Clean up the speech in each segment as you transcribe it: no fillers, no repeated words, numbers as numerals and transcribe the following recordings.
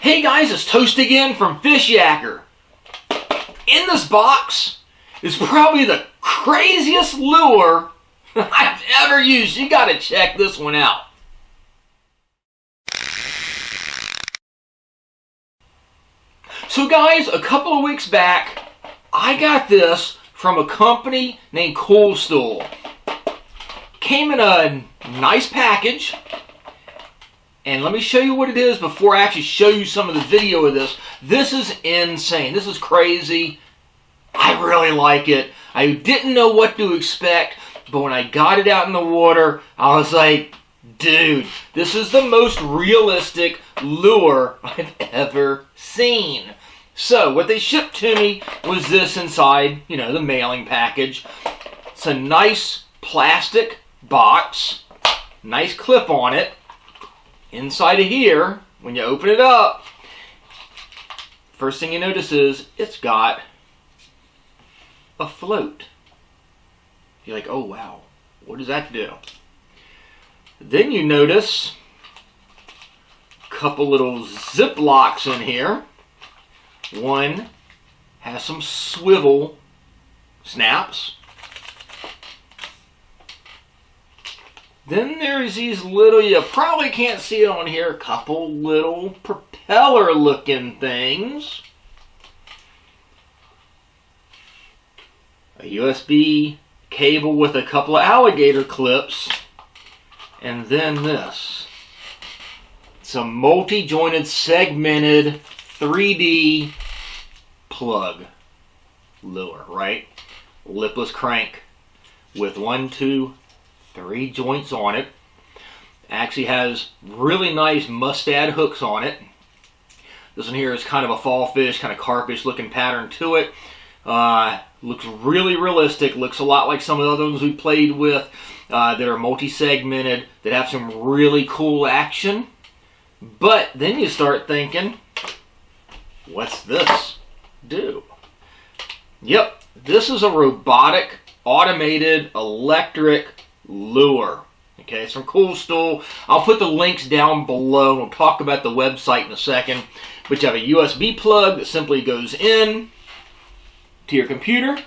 Hey guys, it's Toast again from Fishyaker. In this box is probably the craziest lure I've ever used. You gotta check this one out. So guys, a couple of weeks back, I got this from a company named OhCoolstule. Came in a nice package. And let me show you what it is before I actually show you some of the video of this. This is insane. This is crazy. I really like it. I didn't know what to expect, but when I got it out in the water, I was like, dude, this is the most realistic lure I've ever seen. So what they shipped to me was this inside, the mailing package. It's a nice plastic box, nice clip on it. Inside of here, when you open it up, first thing you notice is it's got a float. You're like, oh wow, what does that do? Then you notice a couple little zip locks in here. One has some swivel snaps. Then there's these little, you probably can't see it on here, a couple little propeller looking things. A USB cable with a couple of alligator clips. And then this. It's a multi-jointed, segmented, 3D plug lure, right? Lipless crank with 1, 2, 3 joints on it. Actually has really nice mustad hooks on it. This one here is kind of a fall fish, kind of carpish looking pattern to it. Looks really realistic. Looks a lot like some of the other ones we played with that are multi-segmented, that have some really cool action. But then you start thinking, what's this do? Yep, this is a robotic, automated, electric lure. Okay, it's from OhCoolstule. I'll put the links down below. We'll talk about the website in a second. But you have a USB plug that simply goes in to your computer.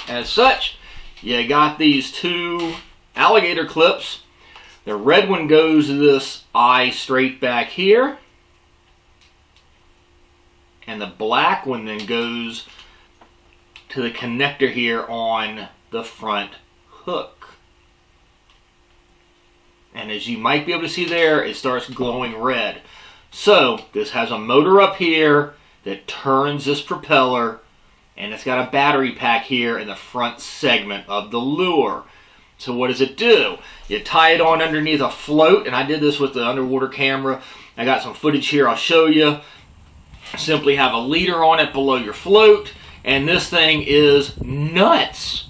As such, you got these 2 alligator clips. The red one goes to this eye straight back here. And the black one then goes to the connector here on the front hook. And as you might be able to see there, it starts glowing red. So this has a motor up here that turns this propeller, and it's got a battery pack here in the front segment of the lure. So what does it do? You tie it on underneath a float, and I did this with the underwater camera. I got some footage here I'll show you. Simply have a leader on it below your float, and this thing is nuts.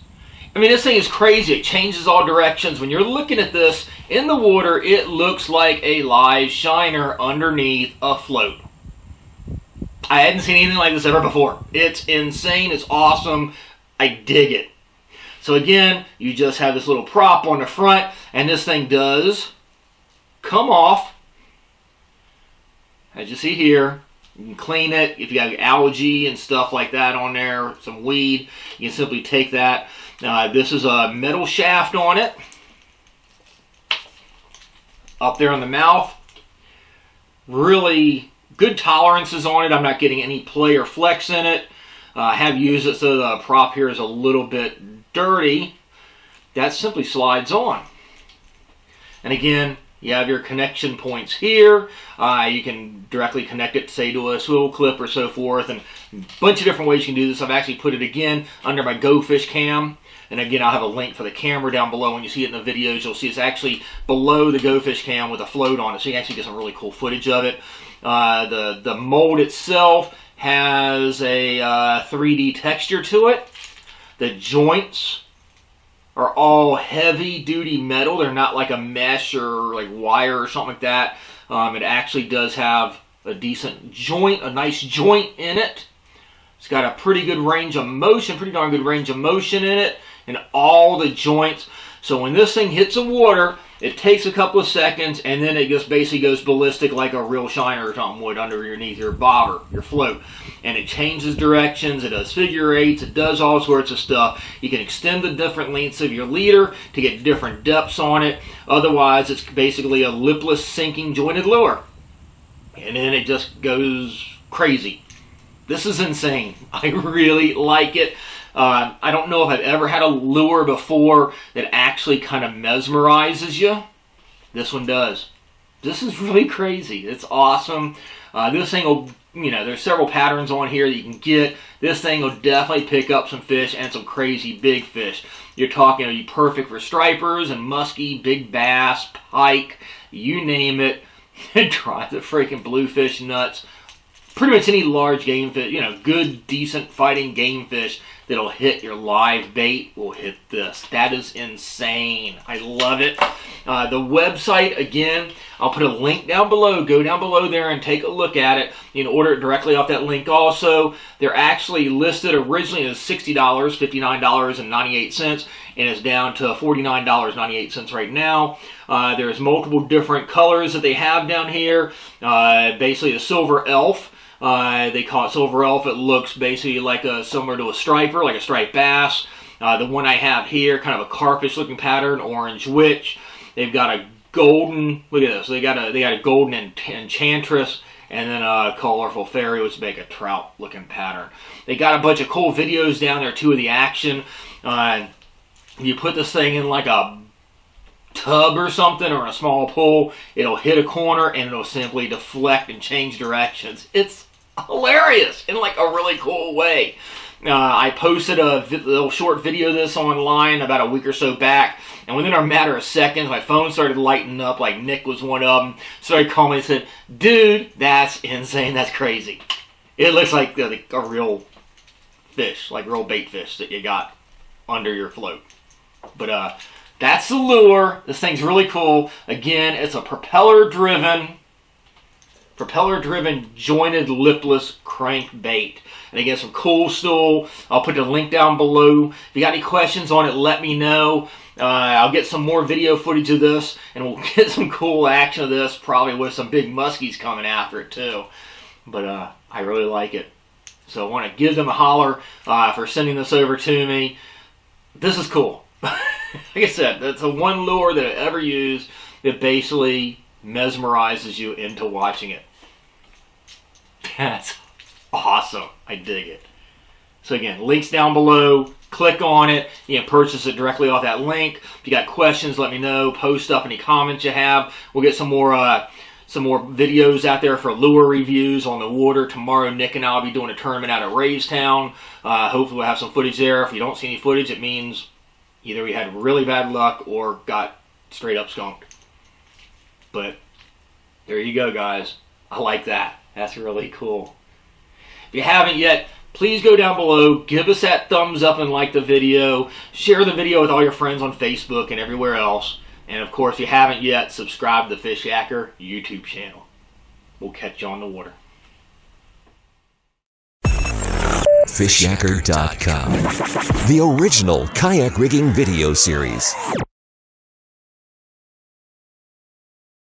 I mean, this thing is crazy. It changes all directions. When you're looking at this in the water, it looks like a live shiner underneath a float. I hadn't seen anything like this ever before. It's insane. It's awesome. I dig it. So again, you just have this little prop on the front, and this thing does come off. As you see here, you can clean it. If you have algae and stuff like that on there, some weed, you can simply take that. This is a metal shaft on it. Up there on the mouth. Really good tolerances on it. I'm not getting any play or flex in it. I have used it so the prop here is a little bit dirty. That simply slides on. And again, you have your connection points here. You can directly connect it, say, to a swivel clip or so forth, and a bunch of different ways you can do this. I've actually put it again under my Go Fish cam. And again, I'll have a link for the camera down below. When you see it in the videos, you'll see it's actually below the Go Fish cam with a float on it, so you can actually get some really cool footage of it. The mold itself has a 3D texture to it. The joints are all heavy-duty metal. They're not like a mesh or like wire or something like that. It actually does have a decent joint, a nice joint in it. It's got a pretty good range of motion, pretty darn good range of motion in it, and all the joints. So when this thing hits the water, It takes a couple of seconds, and then it just basically goes ballistic like a real shiner or something would underneath your bobber, your float. And it changes directions, it does figure eights, it does all sorts of stuff. You can extend the different lengths of your leader to get different depths on it. Otherwise, it's basically a lipless sinking jointed lure. And then it just goes crazy. This is insane. I really like it. I don't know if I've ever had a lure before that actually kind of mesmerizes you. This one does. This is really crazy. It's awesome. This thing will, there's several patterns on here that you can get. This thing will definitely pick up some fish and some crazy big fish. You're talking, it'll be perfect for stripers and muskie, big bass, pike, you name it. It drives the freaking bluefish nuts. Pretty much any large game fish, good, decent fighting game fish that'll hit your live bait will hit this. That is insane. I love it. The website, again, I'll put a link down below. Go down below there and take a look at it. You can order it directly off that link also. They're actually listed originally as $60, $59.98, and it's down to $49.98 right now. There's multiple different colors that they have down here. Basically a silver elf. They call it silver elf. It looks basically like similar to a striper, like a striped bass. The one I have here, kind of a carpish looking pattern, orange witch. They've got a golden, look at this, they got a golden enchantress, and then a colorful fairy, which make a trout looking pattern. They got a bunch of cool videos down there too of the action. You put this thing in like a tub or something, or in a small pool, it'll hit a corner and it'll simply deflect and change directions. It's hilarious in like a really cool way. I posted a little short video of this online about a week or so back, and within a matter of seconds, my phone started lighting up. Like Nick was one of them. Started calling me and said, "Dude, that's insane. That's crazy. It looks like a real fish, like real bait fish that you got under your float." But that's the lure. This thing's really cool. Again, it's a propeller-driven jointed lipless crankbait. And again, from OhCoolstule. I'll put the link down below. If you got any questions on it, let me know. I'll get some more video footage of this, and we'll get some cool action of this, probably with some big muskies coming after it too. But I really like it. So I want to give them a holler for sending this over to me. This is cool. Like I said, that's the one lure that I ever used that basically mesmerizes you into watching it. That's awesome. I dig it. So again, links down below. Click on it. You can purchase it directly off that link. If you got questions, let me know. Post up any comments you have. We'll get some more videos out there for lure reviews on the water. Tomorrow, Nick and I will be doing a tournament out at Raystown. Hopefully we'll have some footage there. If you don't see any footage, it means either we had really bad luck or got straight up skunked. But there you go, guys. I like that. That's really cool. If you haven't yet, please go down below, give us that thumbs up and like the video. Share the video with all your friends on Facebook and everywhere else. And of course, if you haven't yet, subscribe to the Fishyaker YouTube channel. We'll catch you on the water. fishyaker.com, the original kayak rigging video series.